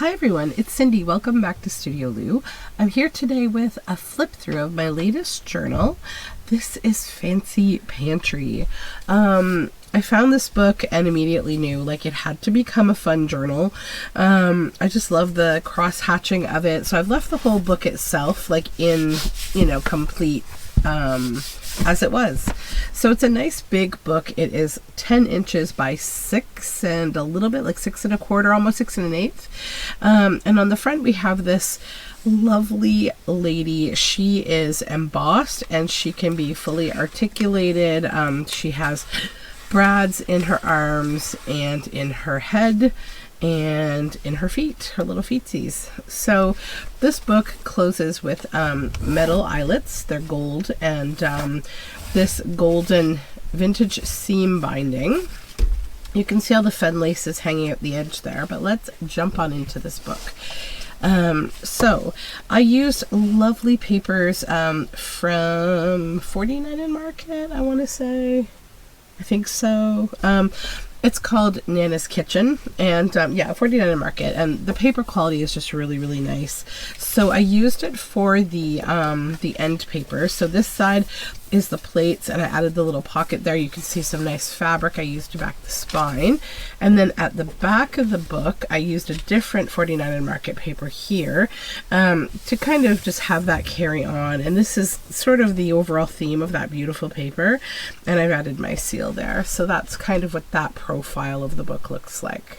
Hi everyone, it's Cindy. Welcome back to Studioloo. I'm here today with a flip through of my latest journal. This is Fancy Pantry. I found this book and immediately knew like it had to become a fun journal. I just love the cross hatching of it. So I've left the whole book itself like in, complete as it was. So it's a nice big book. It is 10 inches by 6 and a little bit, like 6 1/4, almost 6 1/8. And on the front we have this lovely lady. She is embossed and she can be fully articulated. She has brads in her arms and in her head and in her feet, her little feetsies. So this book closes with metal eyelets. They're gold, and this golden vintage seam binding. You can see all the fen laces hanging out the edge there, but let's jump on into this book. So I used lovely papers from 49 Market, I want to say. I think so. It's called Nana's Kitchen, and yeah, 49 Market, and the paper quality is just really, really nice. So I used it for the end paper. So this side is the plates, and I added the little pocket there. You can see some nice fabric I used to back the spine. And then at the back of the book, I used a different 49 Market paper here to kind of just have that carry on. And this is sort of the overall theme of that beautiful paper. And I've added my seal there. So that's kind of what that profile of the book looks like.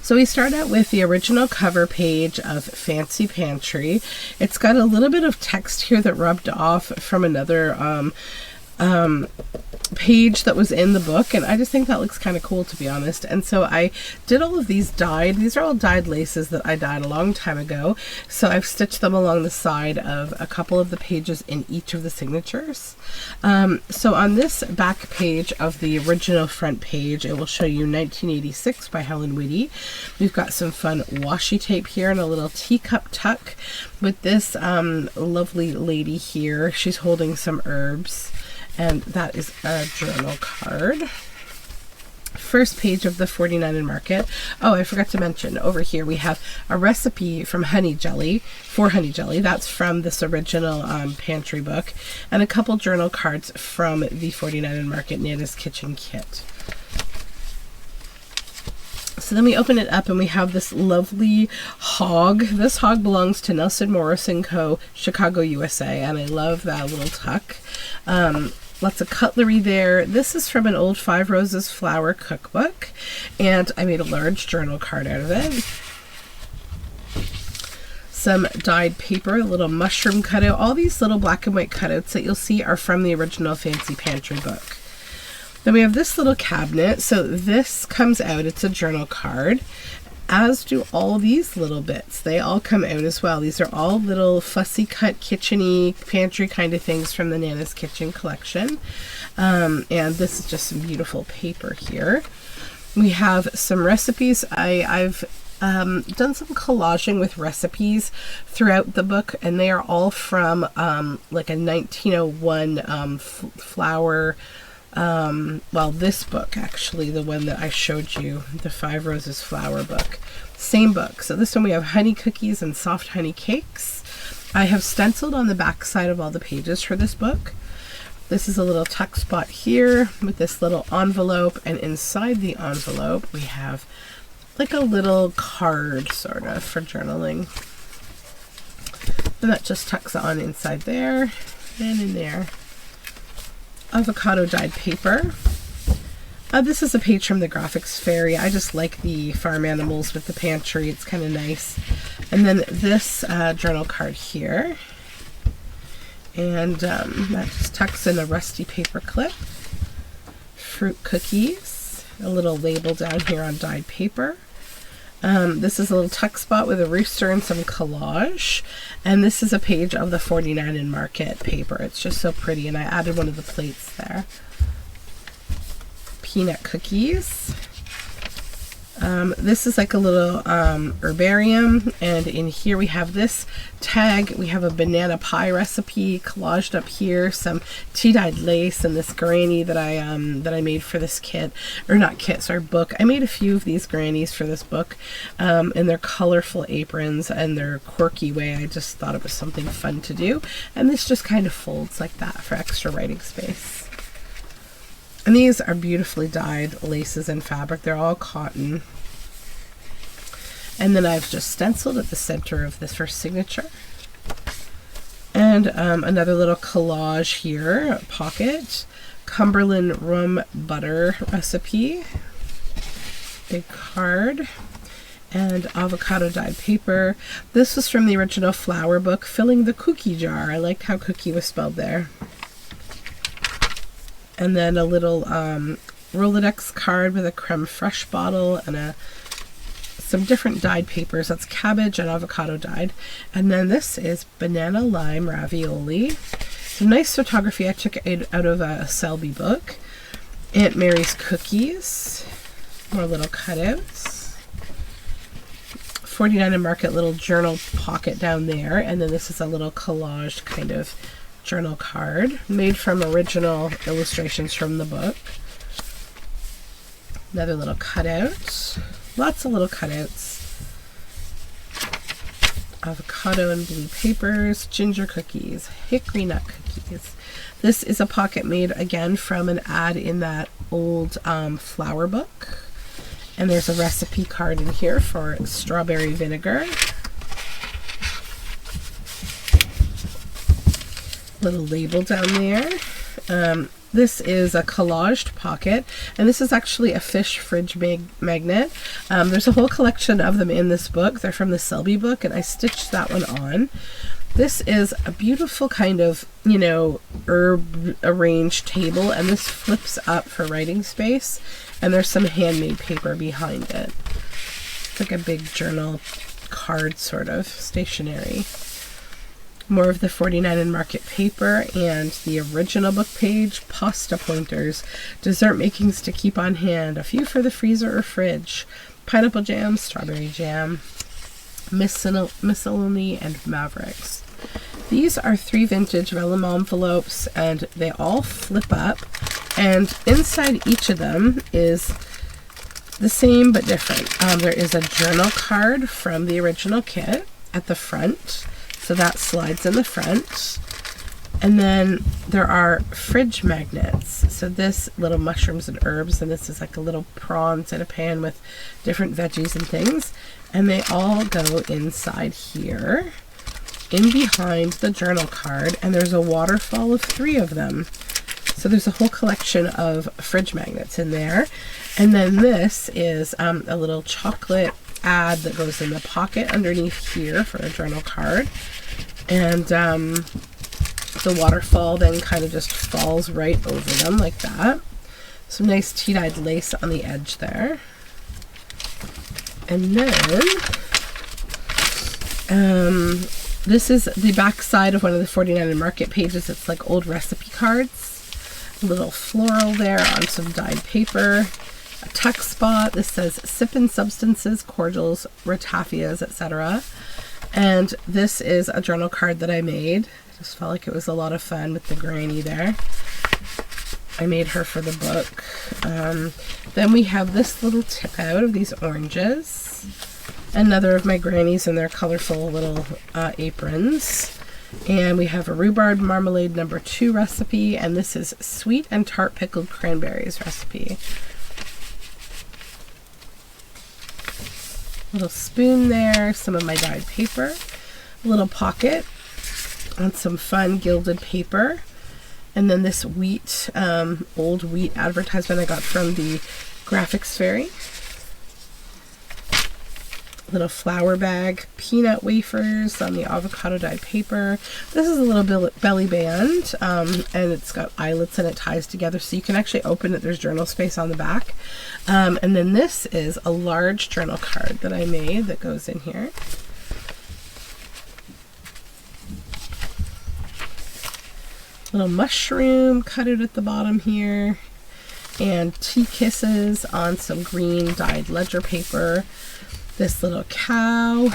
So we start out with the original cover page of Fancy Pantry. It's got a little bit of text here that rubbed off from another page that was in the book, and I just think that looks kind of cool, to be honest. And so I did all of these dyed. These are all dyed laces that I dyed a long time ago. So I've stitched them along the side of a couple of the pages in each of the signatures. So on this back page of the original front page, it will show you 1986 by Helen Whitty. We've got some fun washi tape here and a little teacup tuck with this lovely lady here. She's holding some herbs. And that is a journal card. First page of the 49 Market. Oh, I forgot to mention, over here we have a recipe from honey jelly, for honey jelly. That's from this original Pantry book. And a couple journal cards from the 49 Market Nana's Kitchen kit. So then we open it up and we have this lovely hog. This hog belongs to Nelson Morris & Co., Chicago, USA. And I love that little tuck. Lots of cutlery there. This is from an old Five Roses flower cookbook, and I made a large journal card out of it. Some dyed paper, a little mushroom cutout. All these little black and white cutouts that you'll see are from the original Fancy Pantry book. Then we have this little cabinet. So this comes out, it's a journal card, as do all these little bits. They all come out as well. These are all little fussy cut kitchen-y, pantry kind of things from the Nana's Kitchen collection. And this is just some beautiful paper here. We have some recipes. I've done some collaging with recipes throughout the book, and they are all from like a 1901 flower. Well, this book, actually, the one that I showed you, the Five Roses flower book, same book. So this one we have honey cookies and soft honey cakes. I have stenciled on the back side of all the pages for this book. This is a little tuck spot here with this little envelope, and inside the envelope we have like a little card sort of for journaling. And that just tucks on inside there and in there. Avocado dyed paper. This is a page from the Graphics Fairy. I just like the farm animals with the pantry. It's kind of nice. And then this journal card here. And that just tucks in a rusty paper clip. Fruit cookies. A little label down here on dyed paper. This is a little tuck spot with a rooster and some collage. And this is a page of the 49 Market paper. It's just so pretty, and I added one of the plates there. Peanut cookies. This is like a little herbarium, and in here we have this tag. We have a banana pie recipe collaged up here, some tea-dyed lace, and this granny that I made for this kit, or not kit, sorry, book. I made a few of these grannies for this book, and they're colorful aprons and they're quirky way. I just thought it was something fun to do, and this just kind of folds like that for extra writing space. And these are beautifully dyed laces and fabric. They're all cotton. And then I've just stenciled at the center of this for signature. And another little collage here, a pocket. Cumberland rum butter recipe. Big card. And avocado dyed paper. This was from the original flower book, Filling the Cookie Jar. I liked how cookie was spelled there. And then a little Rolodex card with a creme fraiche bottle and some different dyed papers. That's cabbage and avocado dyed. And then this is banana lime ravioli. Some nice photography I took out of a Selby book. Aunt Mary's cookies. More little cutouts. 49 and Market little journal pocket down there. And then this is a little collage kind of journal card made from original illustrations from the book. Another little cutout. Lots of little cutouts. Avocado and blue papers, ginger cookies, hickory nut cookies. This is a pocket made again from an ad in that old flower book. And there's a recipe card in here for strawberry vinegar. Little label down there. This is a collaged pocket, and this is actually a fish fridge magnet. There's a whole collection of them in this book. They're from the Selby book, and I stitched that one on. This is a beautiful kind of, herb arranged table, and this flips up for writing space, and there's some handmade paper behind it. It's like a big journal card, sort of, stationery. More of the 49 and Market paper and the original book page, pasta pointers, dessert makings to keep on hand, a few for the freezer or fridge, pineapple jam, strawberry jam, miscellany, and mavericks. These are 3 vintage vellum envelopes, and they all flip up, and inside each of them is the same but different. There is a journal card from the original kit at the front. So that slides in the front. And then there are fridge magnets. So this little mushrooms and herbs, and this is like a little prawns in a pan with different veggies and things. And they all go inside here, in behind the journal card, and there's a waterfall of 3 of them. So there's a whole collection of fridge magnets in there. And then this is a little chocolate ad that goes in the pocket underneath here for a journal card. And the waterfall then kind of just falls right over them like that. Some nice tea-dyed lace on the edge there. And then this is the back side of one of the 49 and Market pages. It's like old recipe cards. A little floral there on some dyed paper. A tuck spot. This says Sippin' Substances, Cordials, Ratafias, etc. And this is a journal card that I made. I just felt like it was a lot of fun with the granny there. I made her for the book. Then we have this little tip out of these oranges. Another of my grannies in their colorful little aprons. And we have a rhubarb marmalade number 2 recipe. And this is sweet and tart pickled cranberries recipe. Little spoon there, some of my dyed paper, a little pocket on some fun gilded paper, and then this wheat, old wheat advertisement I got from the Graphics Fairy. Little flour bag, peanut wafers on the avocado dyed paper. This is a little belly band, and it's got eyelets and it ties together so you can actually open it. There's journal space on the back. And then this is a large journal card that I made that goes in here. Little mushroom cut out at the bottom here. and tea kisses on some green dyed ledger paper. This little cow,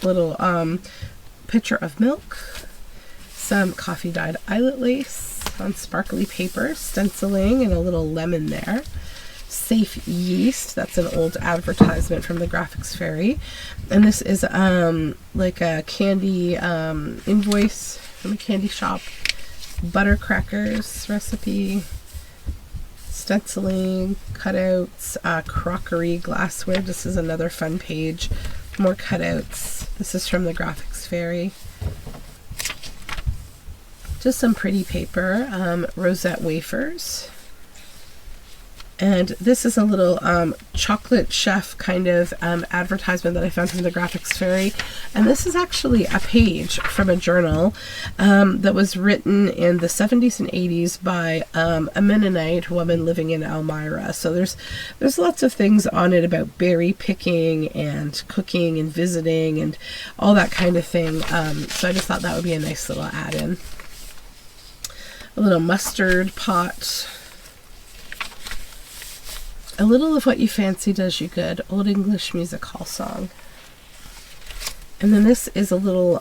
little pitcher of milk, some coffee dyed eyelet lace on sparkly paper, stenciling, and a little lemon there. Safe yeast, that's an old advertisement from the Graphics Fairy, and this is like a candy invoice from a candy shop. Butter crackers recipe, stenciling, cutouts, crockery, glassware. This is another fun page, more cutouts. This is from the Graphics Fairy. Just some pretty paper, rosette wafers. And this is a little chocolate chef kind of advertisement that I found from the Graphics Fairy. And this is actually a page from a journal that was written in the 70s and 80s by a Mennonite woman living in Elmira. So there's lots of things on it about berry picking and cooking and visiting and all that kind of thing. So I just thought that would be a nice little add-in. A little mustard pot. A little of what you fancy does you good. Old English music hall song. And then this is a little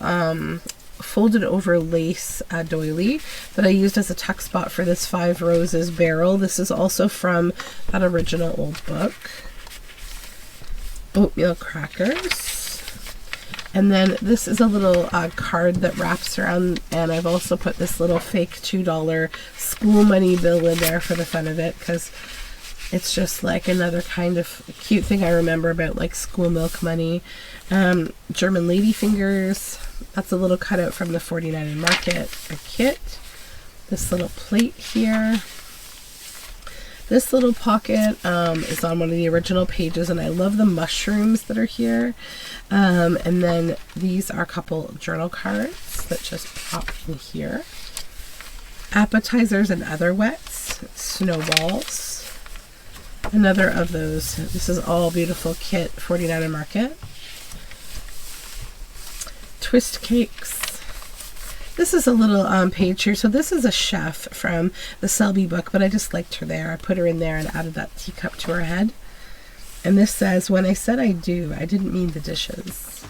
folded over lace doily that I used as a tuck spot for this 5 Roses barrel. This is also from that original old book. Oatmeal crackers. And then this is a little card that wraps around, and I've also put this little fake $2 school money bill in there for the fun of it, because it's just like another kind of cute thing I remember about like school milk money. German ladyfingers. That's a little cutout from the 49 Market, a kit. This little plate here. This little pocket is on one of the original pages, and I love the mushrooms that are here. And then these are a couple journal cards that just pop in here. Appetizers and other wets. Snowballs. Another of those. This is all beautiful kit, 49 Market. Twist cakes. This is a little page here. So this is a chef from the Selby book, but I just liked her there. I put her in there and added that teacup to her head. And this says, "When I said I do, I didn't mean the dishes."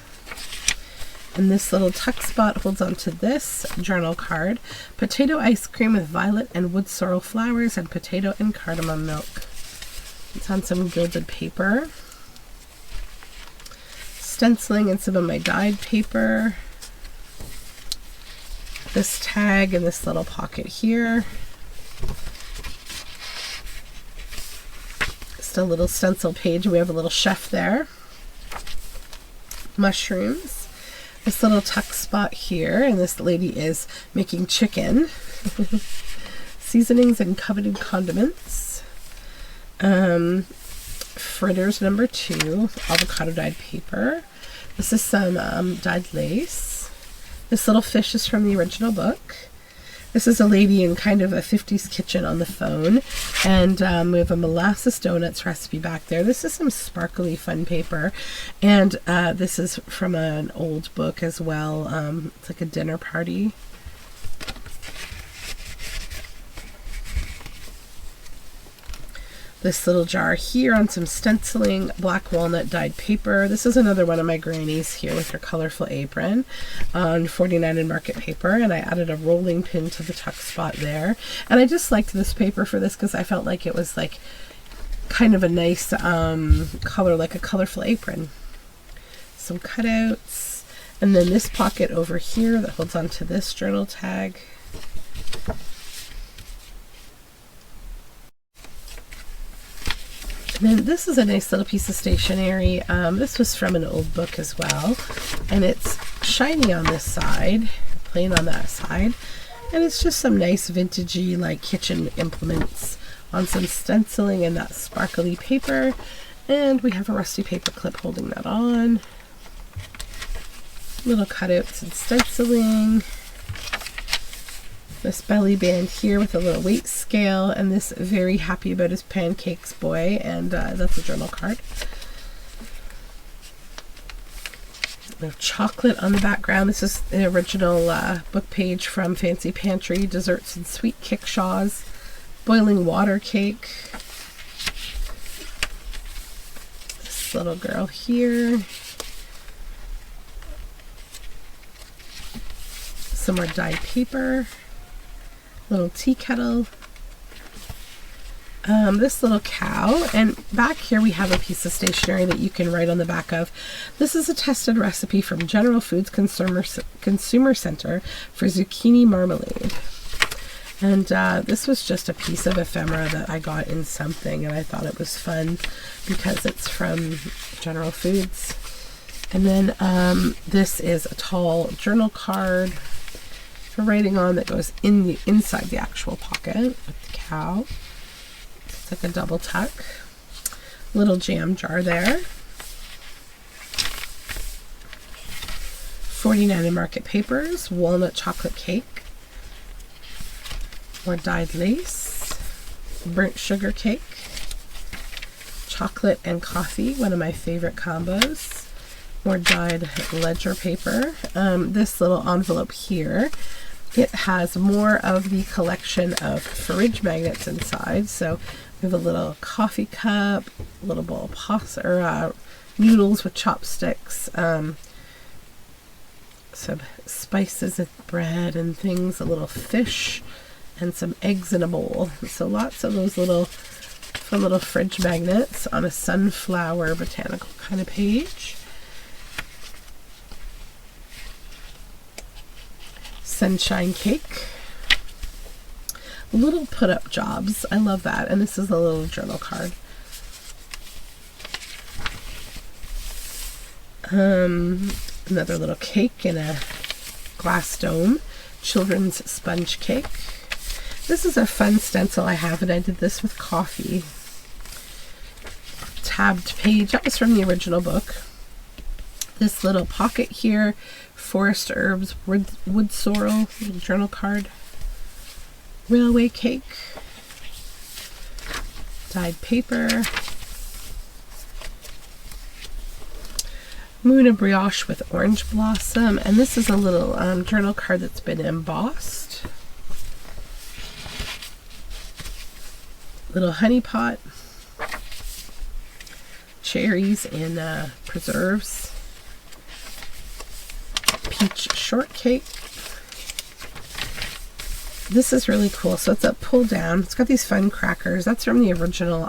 And this little tuck spot holds onto this journal card. Potato ice cream with violet and wood sorrel flowers and potato and cardamom milk. It's on some gilded paper. Stenciling and some of my dyed paper. This tag and this little pocket here. Just a little stencil page. We have a little chef there. Mushrooms. This little tuck spot here, and this lady is making chicken. Seasonings and coveted condiments. Fritters number 2, avocado dyed paper. This is some dyed lace. This little fish is from the original book. This is a lady in kind of a 50s kitchen on the phone, and we have a molasses donuts recipe back there. This is some sparkly fun paper, and this is from an old book as well. It's like a dinner party. This little jar here on some stenciling, black walnut dyed paper. This is another one of my grannies here with her colorful apron on 49 Market paper, and I added a rolling pin to the tuck spot there. And I just liked this paper for this because I felt like it was like kind of a nice color, like a colorful apron. Some cutouts, and then this pocket over here that holds onto this journal tag. And then this is a nice little piece of stationery. This was from an old book as well, and it's shiny on this side, plain on that side, and it's just some nice vintagey like kitchen implements on some stenciling and that sparkly paper, and we have a rusty paper clip holding that on. Little cutouts and stenciling. This belly band here with a little weight scale, and this very happy about his pancakes boy, and that's a journal card. We have chocolate on the background. This is the original book page from Fancy Pantry, desserts and sweet kickshaws. boiling water cake. This little girl here. Some more dyed paper. Little tea kettle. This little cow, and back here we have a piece of stationery that you can write on the back of. This is a tested recipe from General Foods Consumer Center for zucchini marmalade. And this was just a piece of ephemera that I got in something, and I thought it was fun because it's from General Foods. And then this is a tall journal card for writing on that goes inside the actual pocket with the cow. It's like a double tuck. Little jam jar there. 49 in Market Papers. Walnut chocolate cake. More dyed lace. Burnt sugar cake. Chocolate and coffee, one of my favorite combos. More dyed ledger paper. This little envelope here, it has more of the collection of fridge magnets inside. So we have a little coffee cup, a little bowl of pasta, or noodles with chopsticks, some spices and bread and things, a little fish, and some eggs in a bowl. So lots of those little fun little fridge magnets on a sunflower botanical kind of page. Sunshine cake. Little put-up jobs. I love that. And this is a little journal card. Another little cake in a glass dome. Children's sponge cake. This is a fun stencil I have, and I did this with coffee. Tabbed page. That was from the original book. This little pocket here. Forest herbs, wood sorrel, little journal card. Railway cake. Dyed paper. Moon of brioche with orange blossom. And this is a little journal card that's been embossed. Little honey pot. Cherries and preserves. Peach shortcake. This is really cool. So it's a pull down. It's got these fun crackers. That's from the original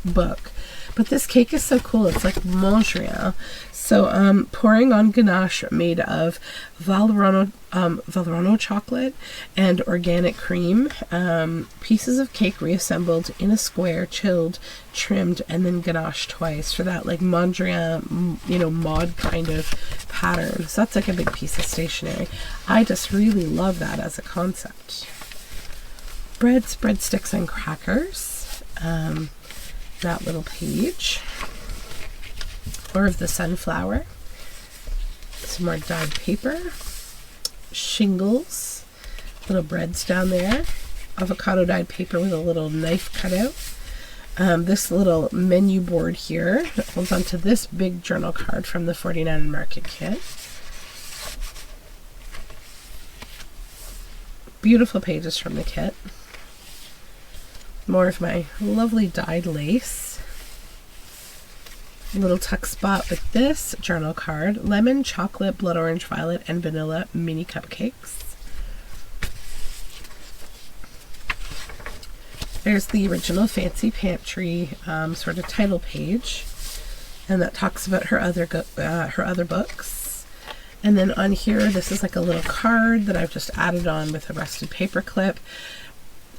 book. But this cake is so cool. It's like Montreal. So pouring on ganache made of Valrhona chocolate and organic cream. Pieces of cake reassembled in a square, chilled, trimmed, and then ganache twice for that like Mondrian, mod kind of pattern. So that's like a big piece of stationery. I just really love that as a concept. Breads, breadsticks, and crackers. That little page. Or of the sunflower. Some more dyed paper. Shingles. Little breads down there. Avocado dyed paper with a little knife cutout. This little menu board here holds onto this big journal card from the 49 Market kit. Beautiful pages from the kit. More of my lovely dyed lace. Little tuck spot with this journal card. Lemon, chocolate, blood orange, violet, and vanilla mini cupcakes. There's the original Fancy Pantry sort of title page, and that talks about her other books. And then on here, this is like a little card that I've just added on with a rusted paper clip.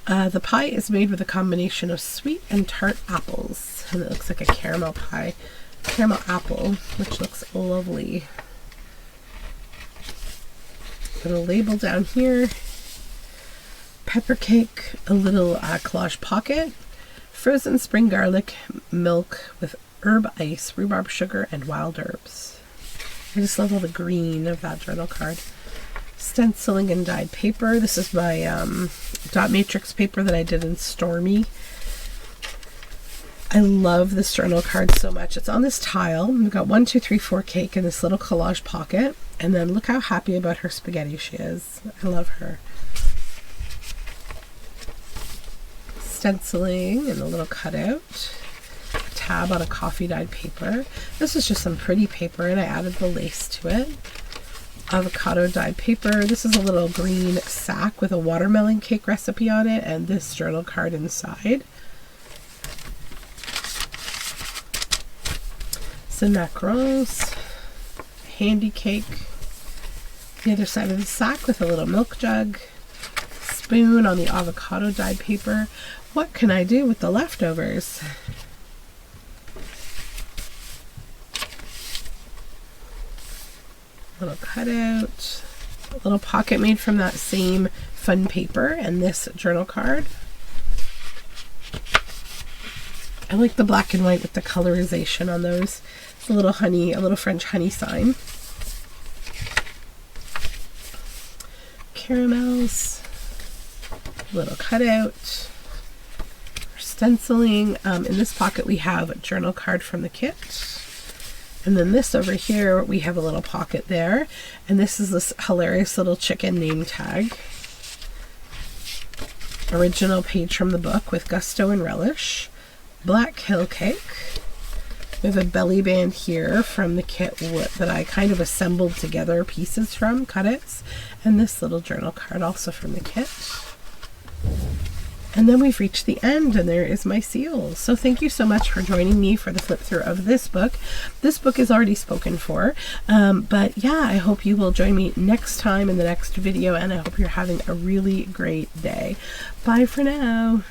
The pie is made with a combination of sweet and tart apples, and it looks like a caramel pie, caramel apple, which looks lovely. Little label down here. Pepper cake, a little collage pocket, frozen spring garlic milk with herb ice, rhubarb sugar, and wild herbs. I just love all the green of that journal card. Stenciling and dyed paper. This is my dot matrix paper that I did in Stormy. I love this journal card so much. It's on this tile. We've got 1, 2, 3, 4 cake in this little collage pocket. And then look how happy about her spaghetti she is. I love her. stenciling and a little cutout, a tab on a coffee dyed paper. This is just some pretty paper and I added the lace to it. Avocado dyed paper. This is a little green sack with a watermelon cake recipe on it and this journal card inside. Some macarons, handy cake, the other side of the sack with a little milk jug, spoon on the avocado dyed paper. What can I do with the leftovers? Little cutout, a little pocket made from that same fun paper and this journal card. I like the black and white with the colorization on those. It's a little honey, a little French honey sign. Caramels, little cutout, stenciling. In this pocket we have a journal card from the kit. And then this over here, we have a little pocket there. And this is this hilarious little chicken name tag. Original page from the book with gusto and relish. Black Hill cake. We have a belly band here from the kit that I kind of assembled together pieces from, cut-its. And this little journal card also from the kit. And then we've reached the end and there is my seal. So thank you so much for joining me for the flip through of this book. This book is already spoken for, but yeah, I hope you will join me next time in the next video and I hope you're having a really great day. Bye for now.